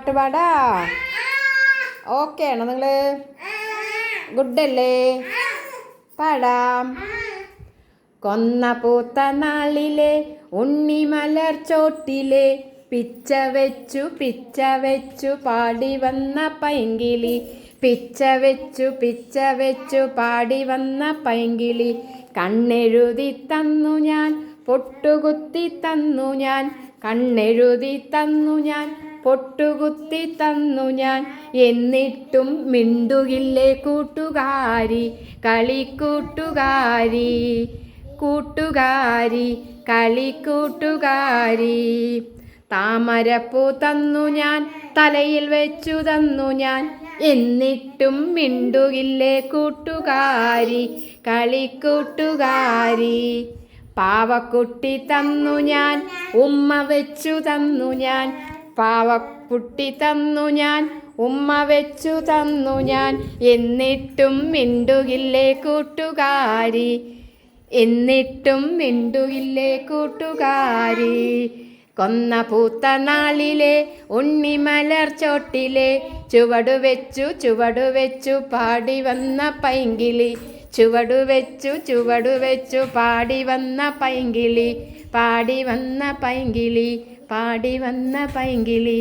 പാട്ട് പാടാ. ഓക്കെ ആണോ നിങ്ങൾ? ഗുഡല്ലേ? പാടാം. കൊന്ന പൂത്ത നാളിലെ ഉണ്ണിമലർ ചോട്ടിലെ പിച്ച വെച്ചു പാടി വന്ന പൈങ്കിളി. പിച്ച വെച്ചു പാടി വന്ന പൈങ്കിളി. കണ്ണെഴുതി തന്നു ഞാൻ, പൊട്ടുകുത്തി തന്നു ഞാൻ. കണ്ണെഴുതി തന്നു ഞാൻ, പൊട്ടുകുത്തി തന്നു ഞാൻ. എന്നിട്ടും മിണ്ടുകില്ലേ കൂട്ടുകാരി, കളിക്കൂട്ടുകാരി. കൂട്ടുകാരി, കളിക്കൂട്ടുകാരി. താമരപ്പൂ തന്നു ഞാൻ, തലയിൽ വെച്ചു തന്നു ഞാൻ. എന്നിട്ടും മിണ്ടുകില്ലേ കൂട്ടുകാരി, കളിക്കൂട്ടുകാരി. പാവക്കുട്ടി തന്നു ഞാൻ, ഉമ്മ വെച്ചു തന്നു ഞാൻ. പാവക്കുട്ടി തന്നു ഞാൻ, ഉമ്മ വെച്ചു തന്നു ഞാൻ. എന്നിട്ടും മിണ്ടുകില്ലേ കൂട്ടുകാരി, എന്നിട്ടും മിണ്ടുകില്ലേ കൂട്ടുകാരി. കൊന്ന പൂത്ത നാളിലെ ഉണ്ണിമലർ ചോട്ടിലെ ചുവടുവെച്ചു പാടി വന്ന പൈങ്കിളി. ചുവടുവെച്ചു പാടി വന്ന പൈങ്കിളി. പാടി വന്ന പൈങ്കിളി. പാടി വന്ന പൈങ്കിളി.